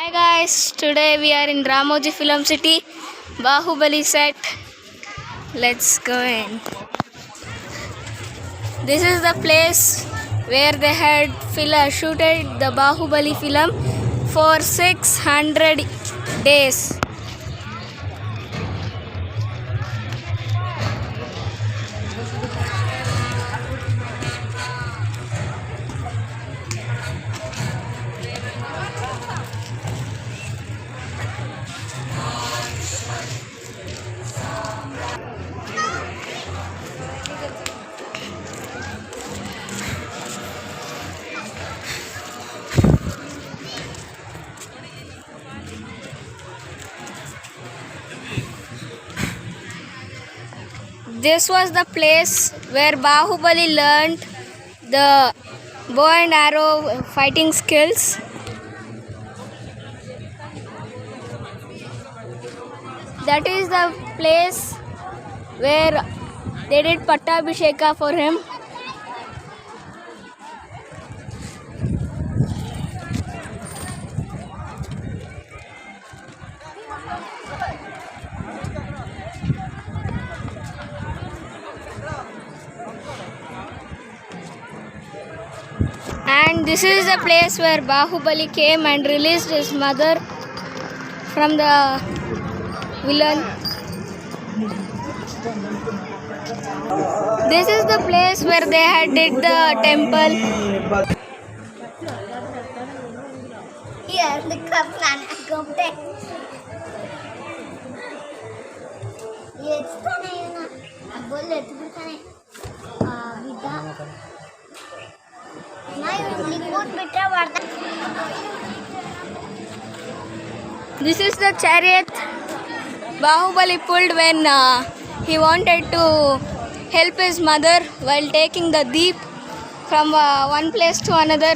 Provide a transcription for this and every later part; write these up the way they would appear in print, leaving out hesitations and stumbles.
Hi guys, today we are in Ramoji Film City, Bahubali set. Let's go in. This is the place where they had shooted the Bahubali film for 600 days. This was the place where Bahubali learned the bow and arrow fighting skills. That is the place where they did Pattabhisheka for him. And this is the place where Bahubali came and released his mother from the villain. This is the place where they had did the temple. Here, look up, man. Go back. It's funny, I bullet. This is the chariot Bahubali pulled when he wanted to help his mother while taking the deep from one place to another.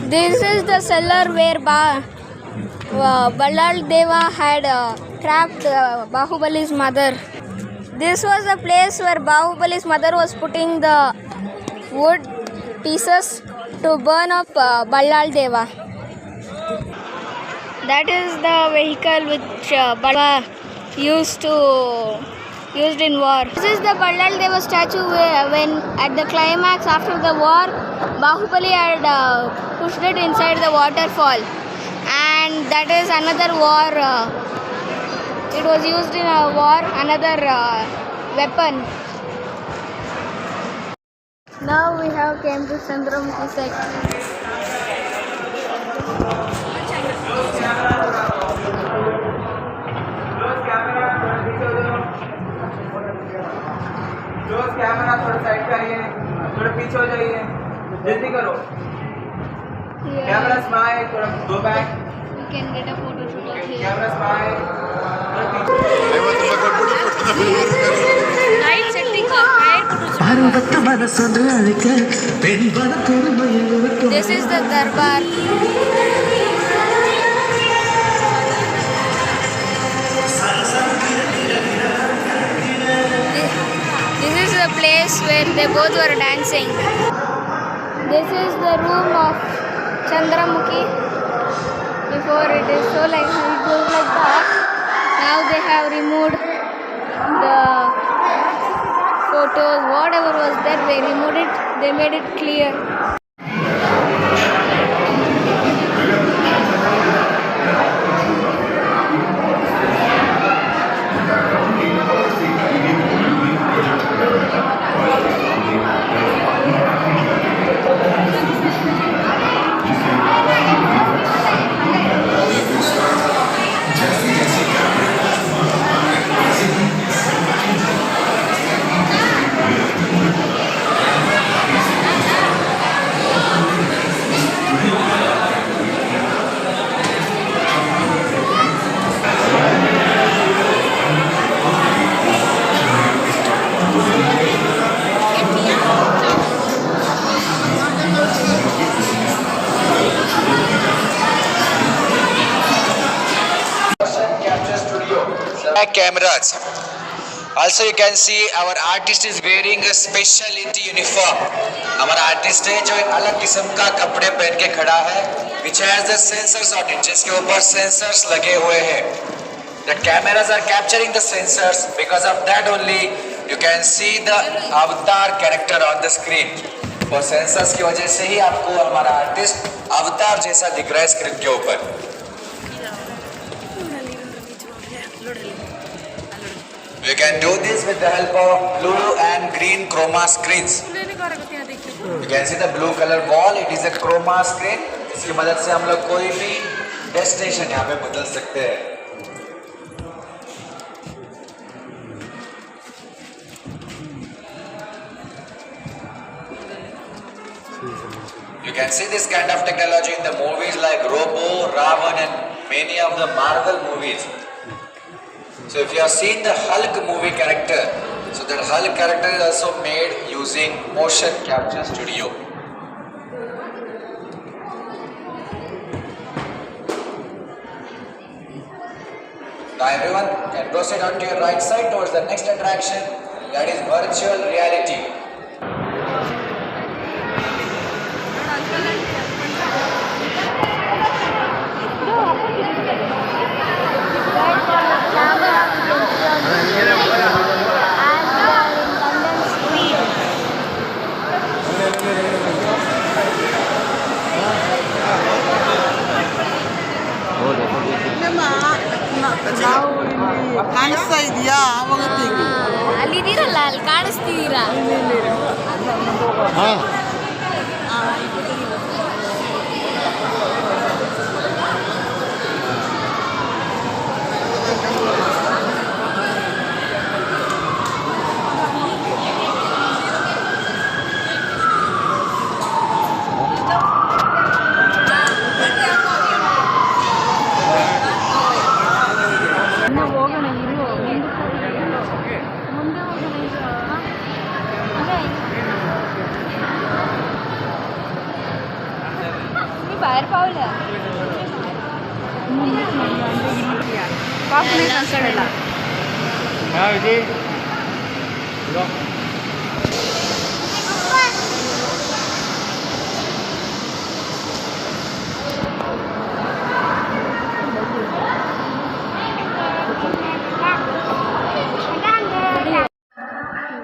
This is the cellar where Ballal Deva had trapped Bahubali's mother. This was the place where Bahubali's mother was putting the wood pieces to burn up Ballal Deva. That is the vehicle which Ballal used in war. This is the Ballal Deva statue when at the climax after the war, Bahubali had pushed it inside the waterfall, and that is another war. It was used in a war, another weapon. Now we have came to Chandramukhi set. Camera थोड़ा side पे आइए, थोड़ा पीछे हो जाइए, जल्दी करो. Camera smile, थोड़ा go back. We can get a photo shoot of here. Camera smile, थोड़ा पीछे. Light setting up. This is the darbar. This is the place where they both were dancing. This is the room of Chandramukhi. Before it is so like it was like that. Now they have removed the photos, whatever was there, they removed it, they made it clear. Cameras. Also you can see our artist is wearing a specialty uniform. हमारा artist है जो एक अलग किस्म का कपड़े पहन के खड़ा है. which has the sensors on it, जिसके ऊपर sensors लगे हुए हैं. The cameras are capturing the sensors. Because of that only you can see the avatar character on the screen. और sensors की वजह से ही आपको हमारा आर्टिस्ट अवतार जैसा दिख रहा है स्क्रीन के ऊपर. You can do this with the help of blue and green chroma screens. You can see the blue color wall. It is a chroma screen. इसकी मदद से हम लोग कोई भी डेस्टिनेशन यहाँ पे बदल सकते हैं. You can see this kind of technology in the movies like Robo, Ravan and many of the Marvel movies. So if you have seen the Hulk movie character, so that Hulk character is also made using motion capture studio. Now everyone can proceed on to your right side towards the next attraction, that is virtual reality. ಕಾಣಿಸ್ತಾ ಇದೆಯಾ ಆವಾಗ ತೆಗಿ. ಅಲ್ಲಿದ್ದೀರಲ್ಲ, ಅಲ್ಲಿ ಕಾಣಿಸ್ತಿದ್ದೀರಾ? बाहेर पावलं पाप नाही संकटाला.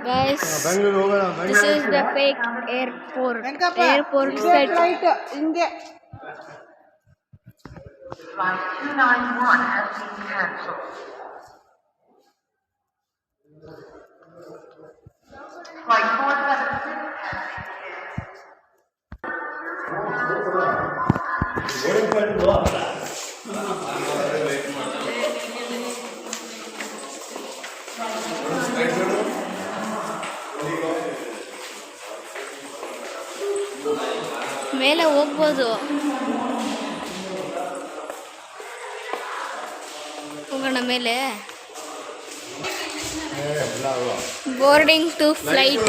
Guys, this is the fake airport. Airport set. ಹಿಂಗೆ Flight 291 has been cancelled. Flight 476 has been ಮೇಲೆ ಹೋಗ್ಬೋದು. ಹೋಗೋಣ ಮೇಲೆ. Boarding to flight.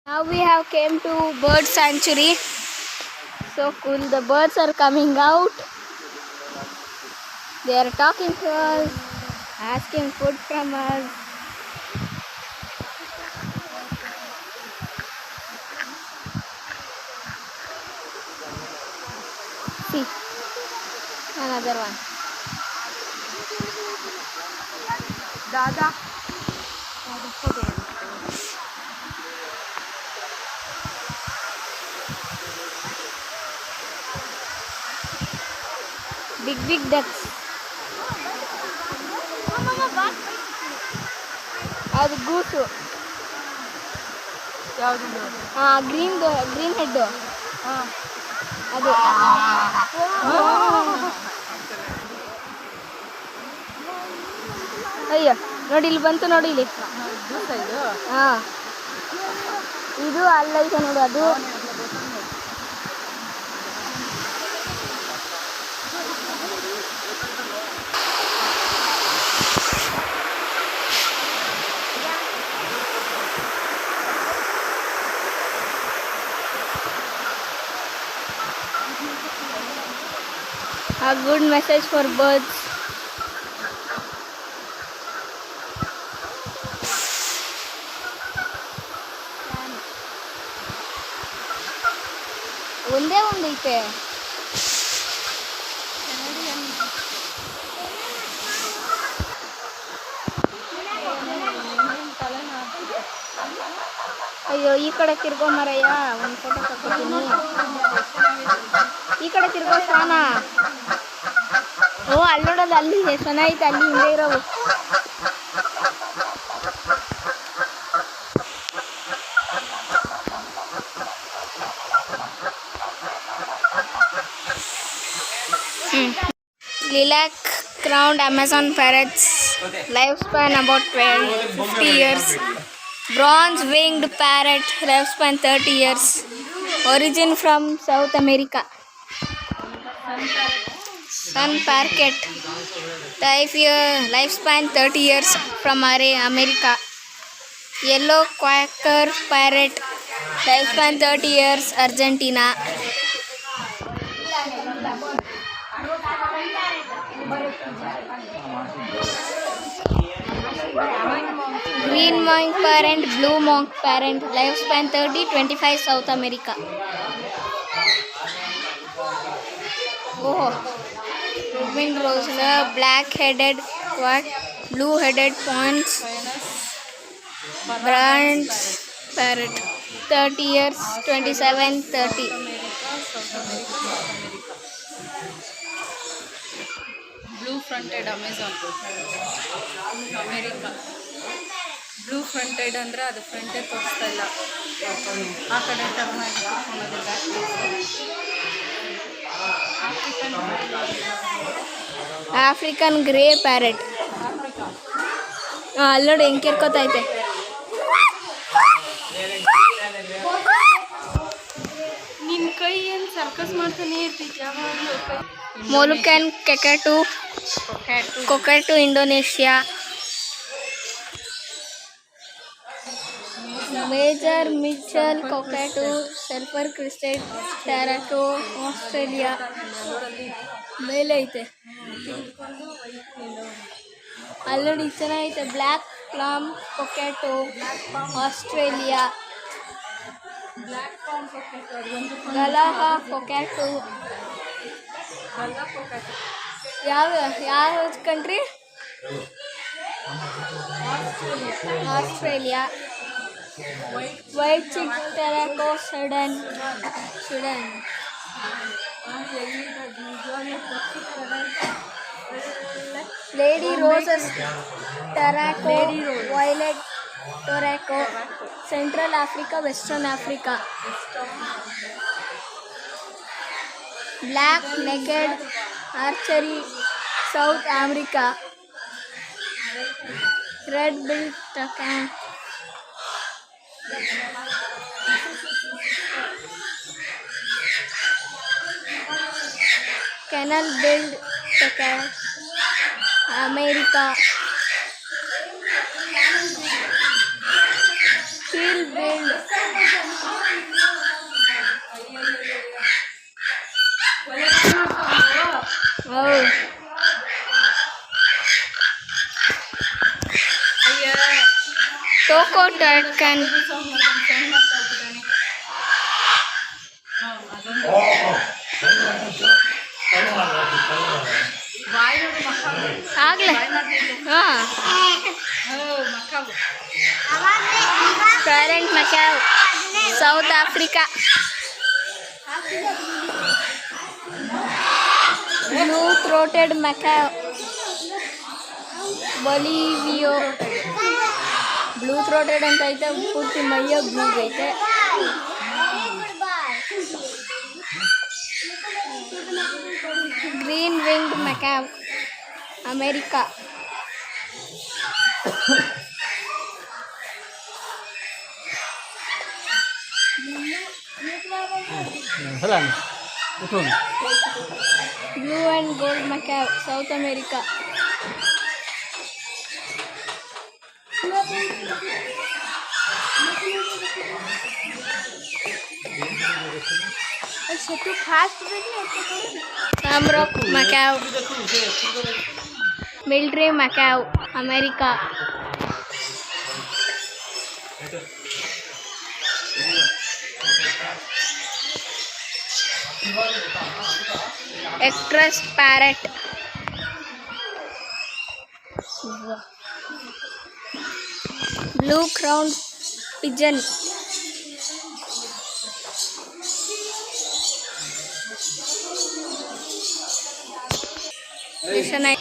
Now we have came to bird sanctuary. So cool, the birds are coming out. They are talking to us, asking food from us. See, another one. Dada. Big ducks. ಅದು ಗೂಸು. ಯಾವುದು? Green head. ಅದು ಅಯ್ಯೋ ನೋಡಿ ಇಲ್ಲಿ ಬಂತು, ನೋಡಿ ಇಲ್ಲಿ. ಇದು ಹಾಂ ಇದು ಅಲ್ಲೈತೆ ನೋಡು ಅದು. A good message for birds. ಒಂದೇ ಒಂದೈತೆ. ಅಯ್ಯೋ ಈ ಕಡೆ ತಿರ್ಗೋ ಮರಯ್ಯ, ಒಂದು ಫೋಟೋ ತಗೋತೀನಿ. ಈ ಕಡೆ ತಿರ್ಗೋ ಸಾನ. ಓ ಅಲ್ಲಿ ನೋಡೋದು, ಅಲ್ಲಿ ಚೆನ್ನಾಗೈತೆ, ಅಲ್ಲಿ ಹಿಂದೆ ಇರೋವು. Lilac crowned Amazon parrots, lifespan about 50 years. Bronze winged parrot, lifespan 30 years. Origin from South America. Sun parrot, lifespan 30 years from America. Yellow quaker parrot, lifespan 30 years, Argentina. Green monk parrot, blue monk parrot, lifespan 30-25, South America. Oh, red-winged rosella, black-headed quack, blue-headed points, branch parrot, 30 years, 27-30. Blue fronted Amazon America. Blue fronted ಅಂದರೆ ಅದು ಫ್ರಂಟೇ ತೋರಿಸ್ತಾ ಇಲ್ಲ, ಆ ಕಡೆ turn ಆಗಿ ಕೂತ್ಕೊಳ್ಳೋದಿಲ್ಲ. African grey parrot. ಅಲ್ಲಿ ನೋಡಿ ಹೆಂಗೆ ಕೆರ್ಕೋತೈತೆ. ನಿನ್ನ ಕೈ ಏನು ಸರ್ಕಸ್ ಮಾಡ್ತಾನೆ ಇರ್ತಿತ್ತು ಯಾವಾಗಲೂ. Moluccan cockatoo Indonesia. Major Mitchell cockatoo sulphur crested ಟ್ಯಾರಾಟೋ ಆಸ್ಟ್ರೇಲಿಯಾ. ಮೇಲೆ ಐತೆ ಅಲ್ಲಿ ಚೆನ್ನಾಗೈತೆ. Black palm cockatoo Australia. Galah cockatoo ಯಾವ country? Australia. White cheek turaco Sweden. Lady Ross's turaco, violet turaco, central Africa, western Africa. Black necked aracari, south America. Red billed toucan, channel billed toucan, America. Keel billed toco toucan. ಆಗ್ಲೇ current macaw, south Africa. Blue throated macaw, Bolivia. Blue throated ಅಂತ ಐತೆ, ಪೂರ್ತಿ ಮೈಯ blue ಐತೆ. Green winged macaw, America. चला ना उठून Blue and gold macaw, South America. अच्छा तू fast Shamrock macaw, Military macaw, America. Equestrian parrot. Blue crowned pigeon. Listen,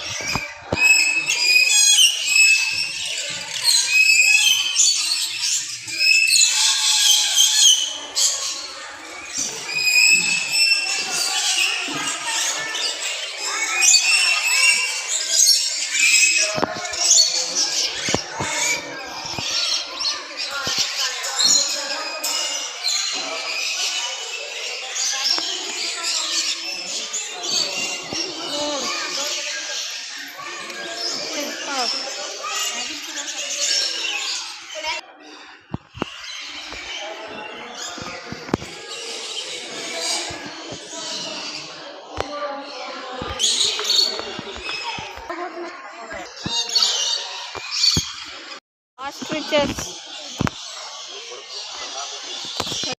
ostriches.